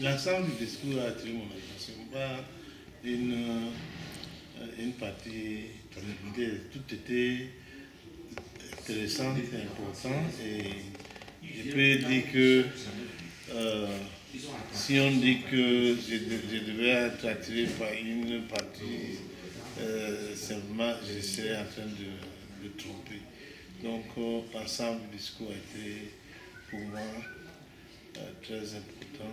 L'ensemble du discours a attiré mon attention. Pas une partie, tout était intéressant et important. Et je peux dire que euh, si on dit que je devais être attiré par une partie, simplement je serais en train de tromper. Donc l'ensemble du discours a été pour moi très important.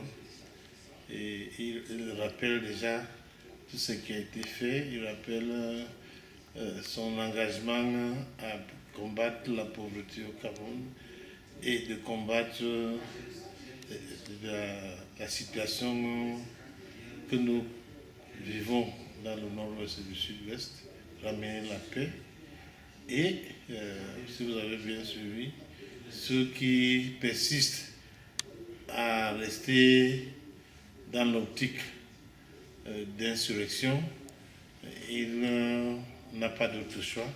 Et il rappelle déjà tout ce qui a été fait. Il rappelle son engagement à combattre la pauvreté au Cameroun et de combattre la situation que nous vivons dans le nord-ouest et le sud-ouest, ramener la paix. Et si vous avez bien suivi, ceux qui persistent à rester dans l'optique d'insurrection, il n'a pas d'autre choix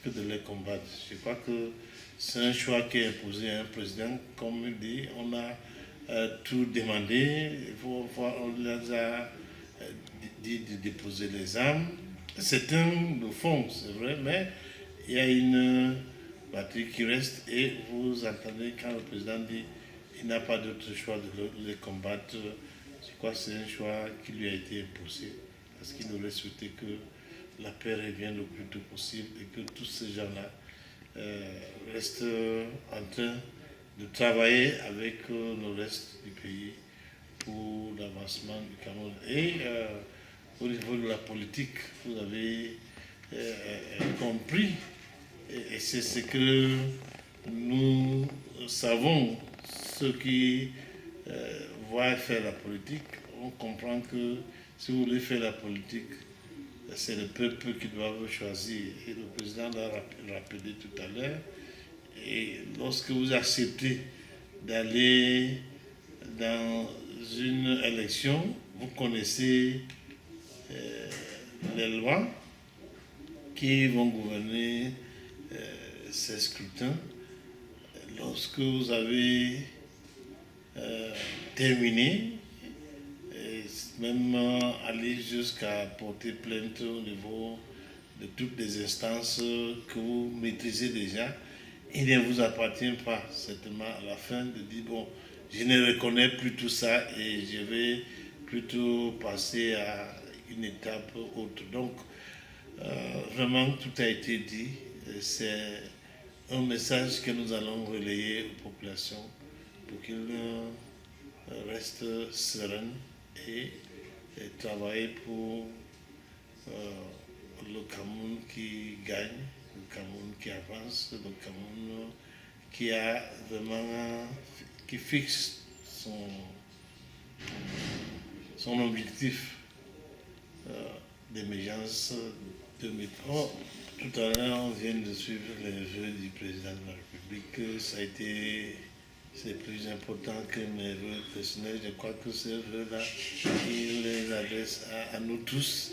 que de les combattre. Je crois que c'est un choix qui est imposé à un président. Comme il dit, on a tout demandé, on les a dit de déposer les armes. Certains le font, c'est vrai, mais il y a une batterie qui reste et vous entendez quand le président dit qu'il n'a pas d'autre choix de les combattre. Je crois que c'est un choix qui lui a été imposé parce qu'il aurait souhaité que la paix revienne le plus tôt possible et que tous ces gens-là restent en train de travailler avec le reste du pays pour l'avancement du Cameroun. Et au niveau de la politique, vous avez compris, et c'est ce que nous savons, ceux qui voient faire la politique, on comprend que si vous voulez faire la politique, c'est le peuple qui doit vous choisir. Et le président l'a rappelé tout à l'heure. Et lorsque vous acceptez d'aller dans une élection, vous connaissez les lois qui vont gouverner ces scrutins. Lorsque vous avez terminé, même aller jusqu'à porter plainte au niveau de toutes les instances que vous maîtrisez déjà, il ne vous appartient pas certainement à la fin de dire bon, je ne reconnais plus tout ça et je vais plutôt passer à une étape autre. Donc, vraiment, tout a été dit. C'est un message que nous allons relayer aux populations pour qu'ils restent sereines et travailler pour le Cameroun qui gagne, le Cameroun qui avance, le Cameroun qui a vraiment, qui fixe son objectif d'émergence 2030. Tout à l'heure, on vient de suivre les vœux du président de la République. Ça a été, c'est plus important que mes vœux personnels. Je crois que ces vœux-là, il les adresse à nous tous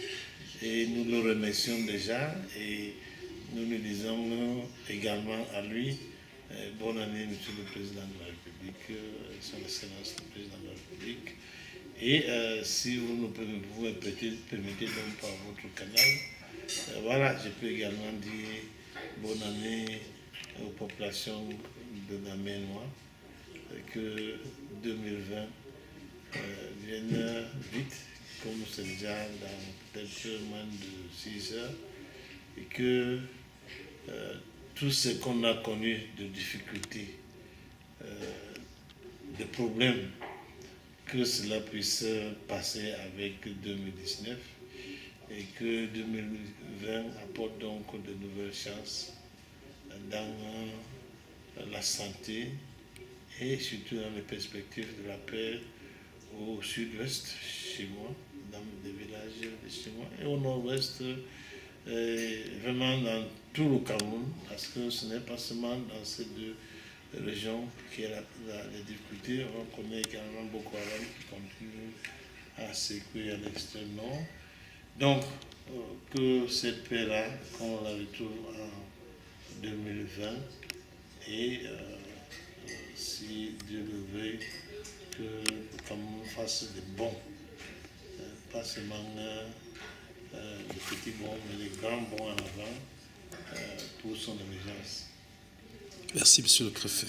et nous le remercions déjà et nous lui disons également à lui bonne année, Monsieur le Président de la République, Son Excellence le Président de la République. Et si vous nous permettez donc par votre canal, voilà, je peux également dire bonne année aux populations de la Maine-Noire, que 2020 vienne vite, comme c'est déjà dans peut-être moins de 6 heures, et que tout ce qu'on a connu de difficultés, de problèmes, que cela puisse passer avec 2019 et que 2020 apporte donc de nouvelles chances dans la santé et surtout dans les perspectives de la paix au sud-ouest, chez moi, dans des villages de chez moi, et au nord-ouest, vraiment dans tout le Cameroun, parce que ce n'est pas seulement dans ces deux régions qui a les difficultés. On connaît également Boko Haram qui continue à secouer à l'extrême nord. Donc, que cette paix-là, qu'on la retrouve en 2020, et si Dieu le veut, qu'on fasse des bons, pas seulement les petits bons, mais les grands bons en avant pour son émergence. Merci, monsieur le préfet.